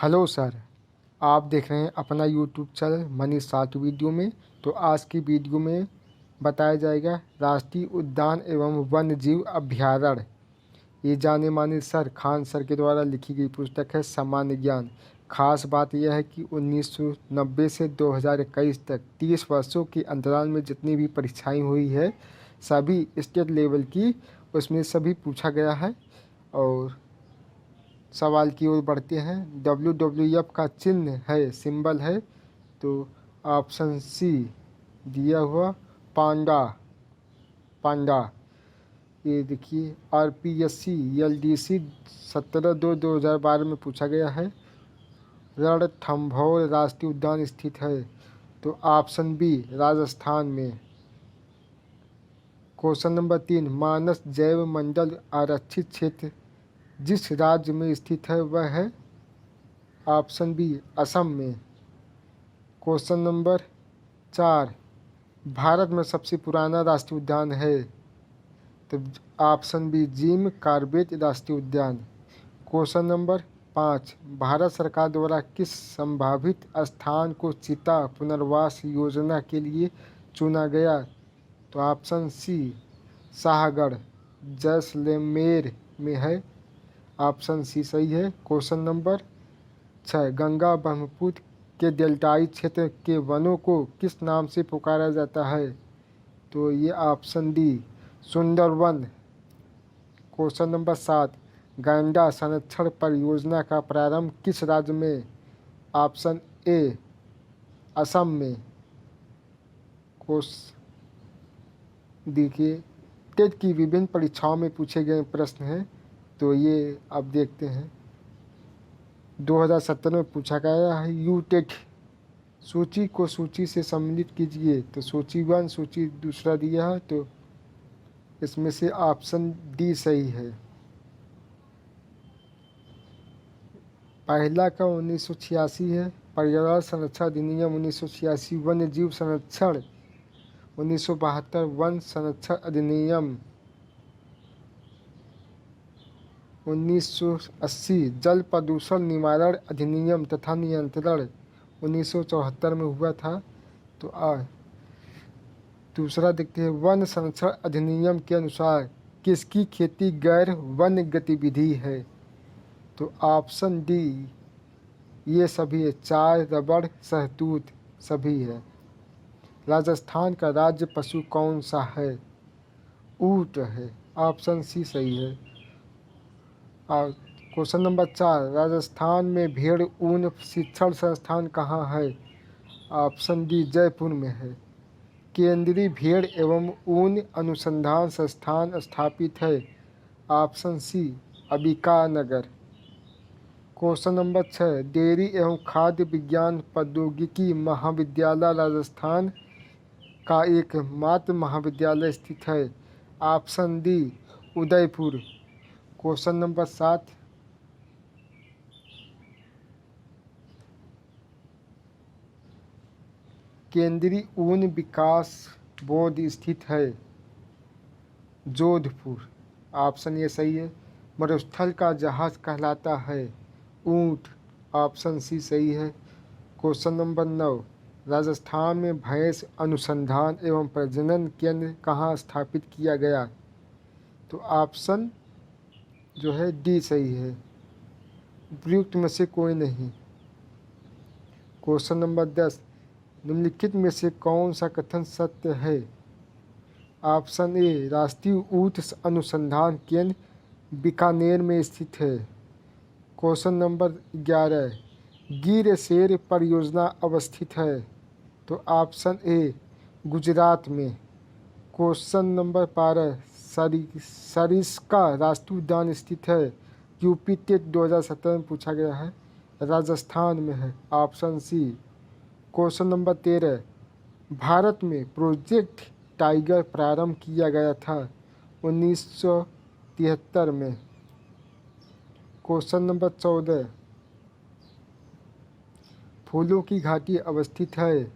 Hello sir, आप देख रहे हैं अपना YouTube channel money short video में। तो आज की वीडियो में बताया जाएगा राष्ट्रीय उद्यान एवं वन्य जीव अभयारण्य। ये जाने माने सर खान सर के द्वारा लिखी गई पुस्तक है सामान्य ज्ञान। खास बात यह है कि 1990 से 2021 तक 30 वर्षों के अंतराल में जितनी भी परीक्षाएं हुई है सभी स्टेट लेवल की, उसमें सभी पूछा गया है। और सवाल की ओर बढ़ते हैं। WWF का चिन्ह है, सिंबल है, तो ऑप्शन सी दिया हुआ पांडा। पांडा। ये देखिए RPSC LDC 17/2/2012 में पूछा गया है। रणथंभौर राष्ट्रीय उद्यान स्थित है, तो ऑप्शन बी राजस्थान में। क्वेश्चन नंबर 3, मानस जैव मंडल आरक्षित क्षेत्र जिस राज्य में स्थित है वह है ऑप्शन बी असम में। क्वेश्चन नंबर 4, भारत में सबसे पुराना राष्ट्रीय उद्यान है, तो ऑप्शन बी जिम कॉर्बेट राष्ट्रीय उद्यान। क्वेश्चन नंबर 5, भारत सरकार द्वारा किस संभावित स्थान को चीता पुनर्वास योजना के लिए चुना गया, तो ऑप्शन सी शाहगढ़ जैसलमेर में है। ऑप्शन सी सही है। क्वेश्चन नंबर 6, गंगा ब्रह्मपुत्र के डेल्टाई क्षेत्र के वनों को किस नाम से पुकारा जाता है, तो ये option D Sundarban. Question number 7, गैंडा संरक्षण परियोजना का प्रारंभ किस राज्य में, ऑप्शन ए असम में। देखिए टेट की विभिन्न परीक्षाओं में पूछे गए प्रश्न हैं, तो ये अब देखते हैं। 2017 में पूछा गया है यूटेट सूची को सूची से सम्मिलित कीजिए, तो सूची 1 सूची दूसरा दिया है, तो इसमें से ऑप्शन डी सही है। पहला का 1986 है, पर्यावरण संरक्षण अधिनियम 1986, वन्य जीव संरक्षण 1972, वन संरक्षण अधिनियम 1980, जल प्रदूषण निवारण अधिनियम तथा नियंत्रण 1974 में हुआ था। तो दूसरा देखते हैं, वन संरक्षण अधिनियम के अनुसार किसकी खेती गैर वन गतिविधि है, तो ऑप्शन डी ये सभी है, चाय रबड़ शहतूत सभी है। राजस्थान का राज्य पशु कौन सा है, ऊंट है। ऑप्शन सी सही है। और क्वेश्चन नंबर 4, राजस्थान में भेड़ ऊन शिक्षण संस्थान कहाँ है, ऑप्शन डी जयपुर में है। केंद्रीय भेड़ एवं ऊन अनुसंधान संस्थान स्थापित है, option C Ambikanagar. Question number 6, dairy एवं खाद्य विज्ञान प्रौद्योगिकी महाविद्यालय राजस्थान का एकमात्र महाविद्यालय स्थित है, option D Udaipur. Question number 7, केंद्रीय ऊन विकास बोर्ड स्थित है जोधपुर, ऑप्शन ये सही है। मरुस्थल का जहाज कहलाता है ऊंट, ऑप्शन सी सही है। क्वेश्चन नंबर 9, राजस्थान में भैंस अनुसंधान एवं प्रजनन केंद्र कहाँ स्थापित किया गया, तो ऑप्शन जो है डी सही है, उपयुक्त में से कोई नहीं। क्वेश्चन नंबर 10, निम्नलिखित में से कौन सा कथन सत्य है, ऑप्शन ए राष्ट्रीय ऊंट अनुसंधान केंद्र बीकानेर में स्थित है। क्वेश्चन नंबर 11, गिर शेर परियोजना अवस्थित है, तो ऑप्शन ए गुजरात में। क्वेश्चन नंबर 12, सरिस्का राष्ट्रीय उद्यान स्थित है, यूपी टेट 2017 में पूछा गया है, राजस्थान में है, option C. Question number 13, Bharat में प्रोजेक्ट टाइगर प्रारंभ किया गया था 1973 में। क्वेश्चन नंबर 14, फूलों की घाटी अवस्थित है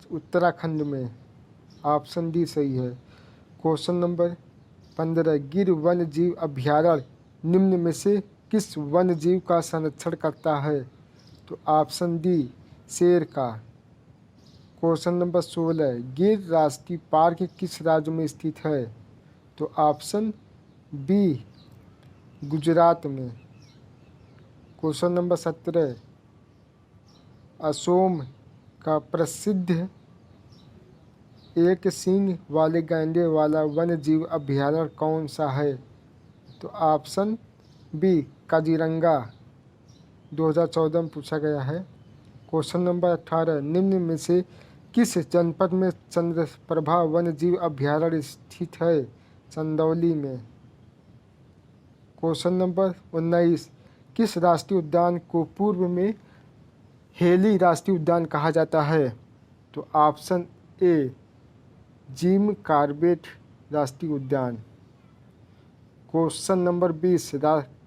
उत्तराखंड में, ऑप्शन डी सही है। क्वेश्चन नंबर 15, गिर वन्य जीव अभयारण्य निम्न में से किस वन्य जीव का संरक्षण करता है? तो ऑप्शन डी शेर का। क्वेश्चन नंबर 16, गिर राष्ट्रीय पार्क किस राज्य में स्थित है? तो ऑप्शन बी गुजरात में। क्वेश्चन नंबर 17, असोम का प्रसिद्ध एक सींग वाले गैंडे वाला वन्य जीव अभयारण्य कौन सा है? तो ऑप्शन बी काजीरंगा 2014 में पूछा गया है। क्वेश्चन नंबर 18, निम्न में से किस जनपद में चंद्रप्रभा वन्य जीव अभयारण्य स्थित है? चंदौली में। क्वेश्चन नंबर 19, किस राष्ट्रीय उद्यान को पूर्व में हेली राष्ट्रीय उद्यान कहा जाता है? तो ऑप्शन ए जिम कॉर्बेट राष्ट्रीय उद्यान। क्वेश्चन नंबर 20,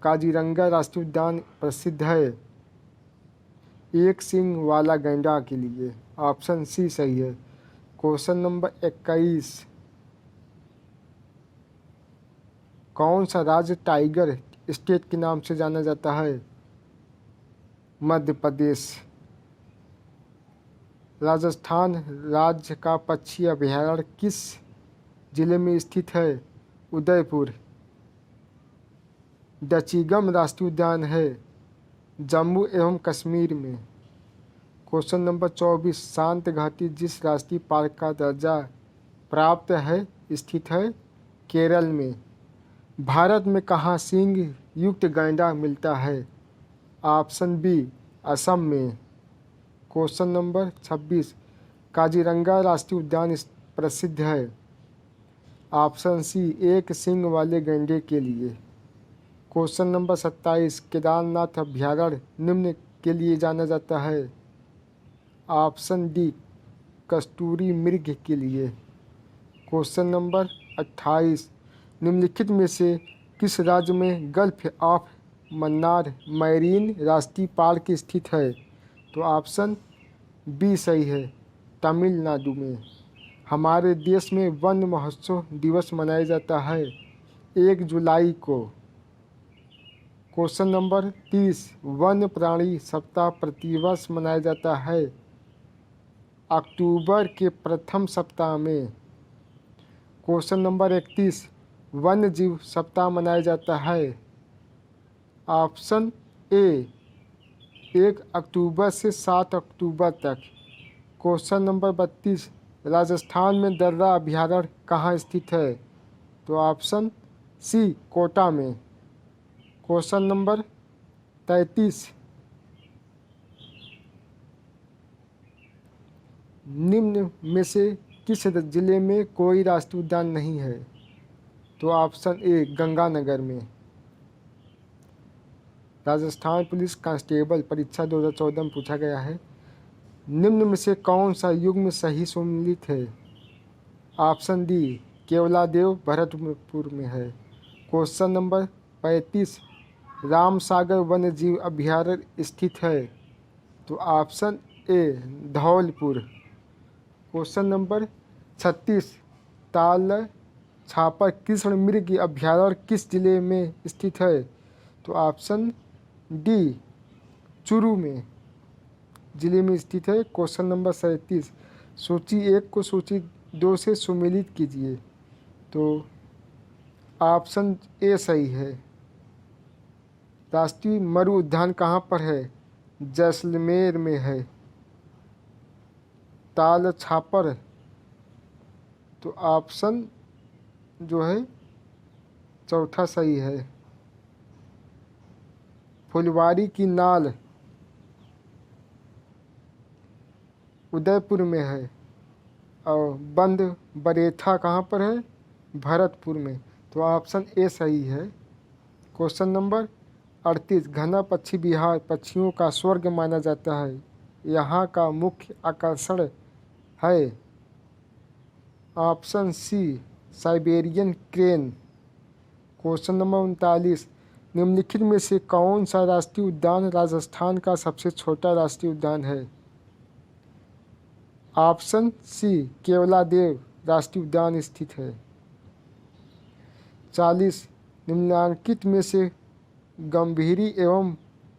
काजीरंगा राष्ट्रीय उद्यान प्रसिद्ध है एक सींग वाला गैंडा के लिए। ऑप्शन सी सही है। क्वेश्चन नंबर 21, कौन सा राज्य टाइगर स्टेट के नाम से जाना जाता है? मध्य प्रदेश। राजस्थान राज्य का पक्षी अभयारण्य किस जिले में स्थित है? उदयपुर। डचीगम राष्ट्रीय उद्यान है जम्मू एवं कश्मीर में। क्वेश्चन नंबर 24, शांत घाटी जिस राष्ट्रीय पार्क का दर्जा प्राप्त है स्थित है? केरल में। भारत में कहाँ सींग युक्त गैंडा मिलता है? ऑप्शन बी असम में। क्वेश्चन नंबर 26, काजीरंगा राष्ट्रीय उद्यान प्रसिद्ध है? ऑप्शन सी एक सींग वाले गैंडे के लिए। क्वेश्चन नंबर 27, केदारनाथ अभयारण्य निम्न के लिए जाना जाता है? ऑप्शन डी कस्तूरी मृग के लिए। क्वेश्चन नंबर 28, निम्नलिखित में से किस राज्य में गल्फ ऑफ मन्नार मैरीन राष्ट्रीय पार्क स्थित है? तो ऑप्शन बी सही है, तमिलनाडु में। हमारे देश में वन महोत्सव दिवस मनाया जाता है 1 जुलाई को। क्वेश्चन नंबर 30, वन्य प्राणी सप्ताह प्रतिवर्ष मनाया जाता है अक्टूबर के प्रथम सप्ताह में। क्वेश्चन नंबर 31, वन्य जीव सप्ताह मनाया जाता है? ऑप्शन ए 1 अक्टूबर से 7 अक्टूबर तक। क्वेश्चन नंबर 32, राजस्थान में दर्रा अभयारण्य कहाँ स्थित है? तो ऑप्शन सी कोटा में। क्वेश्चन नंबर 33, निम्न में से किस जिले में कोई राष्ट्रीय उद्यान नहीं है? तो ऑप्शन ए गंगानगर में। राजस्थान पुलिस कांस्टेबल परीक्षा 2014 में पूछा गया है, निम्न में से कौन सा युग्म सही सम्मिलित है? ऑप्शन डी केवलादेव भरतपुर में है। क्वेश्चन नंबर 35, रामसागर वन्य जीव अभयारण्य स्थित है? तो option A Dholpur. Question number 36, Tal Chhapar Krishna मृग अभयारण्य किस जिले में स्थित है? तो ऑप्शन डी चूरू में जिले में स्थित है। क्वेश्चन नंबर 37, सूची 1 को सूची 2 से सुमेलित कीजिए। तो ऑप्शन ए सही है। राष्ट्रीय मरु उद्यान कहाँ पर है? जैसलमेर में है। ताल छापर, तो ऑप्शन जो है चौथा सही है। फुलवारी की नाल उदयपुर में है और बंद बरेथा कहाँ पर है? भरतपुर में। तो ऑप्शन ए सही है। क्वेश्चन नंबर 38, घना पक्षी बिहार पक्षियों का स्वर्ग माना जाता है, यहाँ का मुख्य आकर्षण है? Option C Siberian crane. Question number 39, निम्नलिखित में से कौन सा राष्ट्रीय उद्यान राजस्थान का सबसे छोटा राष्ट्रीय उद्यान है? ऑप्शन सी केवलादेव राष्ट्रीय उद्यान स्थित है। 40, निम्नलिखित में से गंभीरी एवं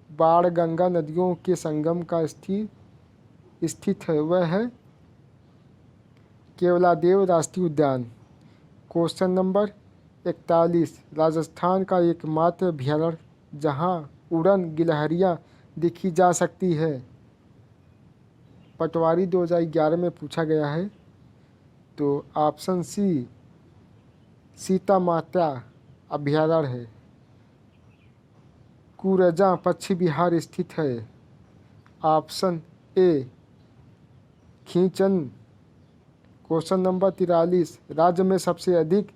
बाणगंगा नदियों के संगम का स्थित है वह है केवलादेव राष्ट्रीय उद्यान। क्वेश्चन नंबर 41, राजस्थान का एकमात्र अभयारण्य जहां उड़न गिलहरियां देखी जा सकती है। पटवारी 2011 में पूछा गया है। तो ऑप्शन सी सीता माता अभयारण्य है। कूरजा पश्चिम बिहार स्थित है। ऑप्शन ए खींचन। क्वेश्चन नंबर 43, राज्य में सबसे अधिक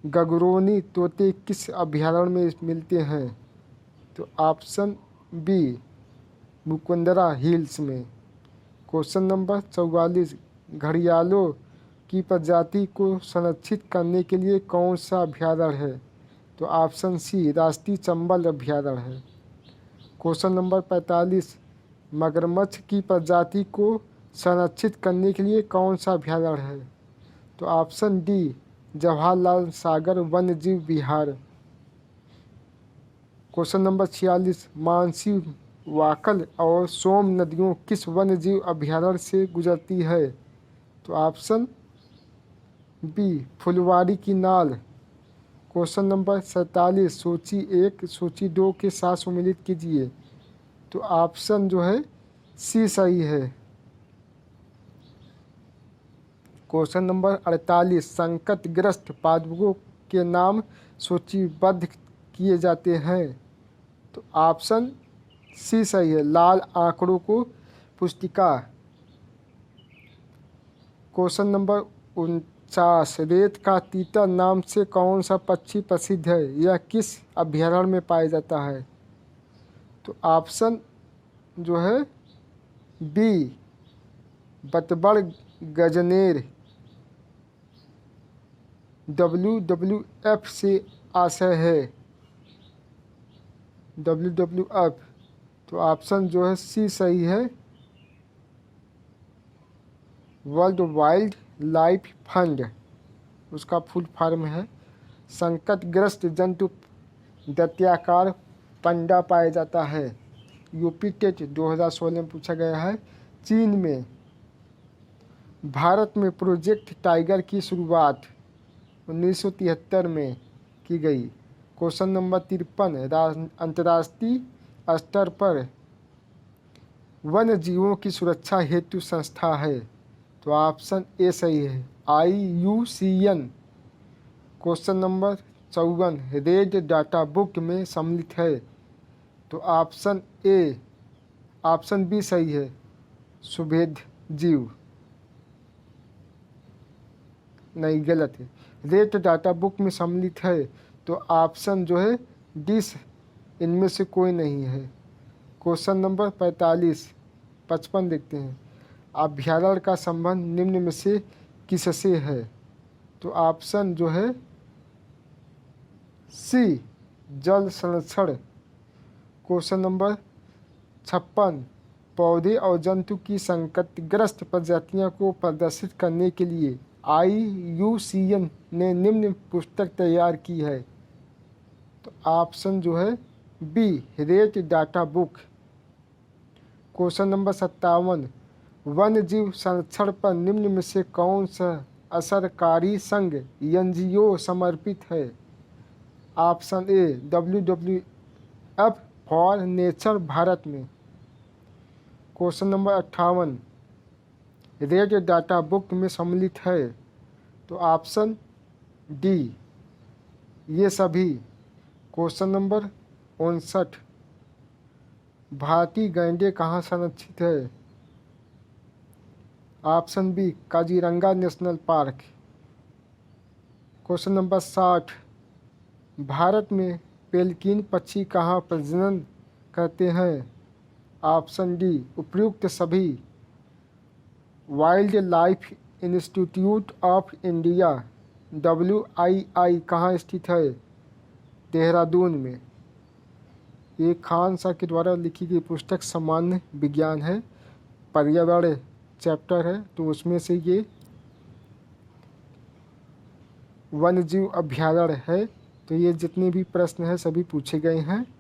गगरोनी तोते किस अभयारण्य में मिलते हैं। तो ऑप्शन बी मुकुंदरा हिल्स में। क्वेश्चन नंबर 44, घड़ियालों की प्रजाति को संरक्षित करने के लिए कौन सा अभयारण्य है। तो ऑप्शन सी राष्ट्रीय चंबल अभयारण्य है। क्वेश्चन नंबर 45, मगरमच्छ की प्रजाति को संरक्षित करने के लिए कौन सा अभयारण्य है। तो ऑप्शन डी जवाहरलाल सागर वन्य जीव विहार। क्वेश्चन नंबर 46, मानसी वाकल और सोम नदियों किस वन्य जीव अभयारण्य से गुजरती है। तो ऑप्शन बी फुलवारी की नाल। क्वेश्चन नंबर 47, सूची 1 सूची 2 के साथ सम्मिलित कीजिए। तो ऑप्शन जो है सी सही है। क्वेश्चन नंबर 48, संकटग्रस्त पादपों के नाम सूचीबद्ध किए जाते हैं। तो ऑप्शन सी सही है, लाल आंकड़ों को पुस्तिका। क्वेश्चन नंबर 49, रेत का तीतर नाम से कौन सा पक्षी प्रसिद्ध है, यह किस अभयारण्य में पाया जाता है। तो ऑप्शन जो है बी बतबड़ गजनेर। WWF से आशय है, WWF। तो ऑप्शन जो है सी सही है, वर्ल्ड वाइल्ड लाइफ फंड उसका फुल फॉर्म है। संकटग्रस्त जंतु दैत्याकार पंडा पाया जाता है। यूपी टेट 2016 में पूछा गया है। चीन में भारत में प्रोजेक्ट टाइगर की शुरुआत 1973 में की गई। क्वेश्चन नंबर 53, अंतर्राष्ट्रीय स्तर पर वन्य जीवों की सुरक्षा हेतु संस्था है। तो ऑप्शन ए सही है, IUCN। Question number 54, red data book में सम्मिलित है। तो ऑप्शन बी सही है, सुभेद जीव। नहीं, गलत है, रेड डाटा बुक में सम्मिलित है। तो ऑप्शन जो है डी इनमें से कोई नहीं है। क्वेश्चन नंबर 55 देखते हैं, अभयारण्य का संबंध निम्न में से किससे है। तो ऑप्शन जो है सी जल संरक्षण। क्वेश्चन नंबर 56, पौधे और जंतु की संकटग्रस्त प्रजातियों को प्रदर्शित करने के लिए IUCN ने निम्न पुस्तक तैयार की है। तो ऑप्शन जो है B Red data Book. Question number 57, वन्य जीव संरक्षण पर निम्न में से कौन सा असरकारी संघ NGO समर्पित है। Option A WWF for nature Bharat में। Question number 58, red data book में सम्मिलित है। तो ऑप्शन डी ये सभी। क्वेश्चन नंबर 59, भारतीय गैंडे कहाँ संरक्षित है। Option B Kaziranga National Park. Question number 60, भारत में पेलिकन पक्षी कहाँ प्रजनन करते हैं। ऑप्शन डी उपयुक्त सभी। Wild life institute of India WII कहाँ स्थित है। देहरादून में। ये खान साहब के द्वारा लिखी गई पुस्तक सामान्य विज्ञान है, पर्यावरण चैप्टर है। तो उसमें से ये वन्यजीव अभयारण्य है तो ये जितने भी प्रश्न हैं सभी पूछे गए हैं।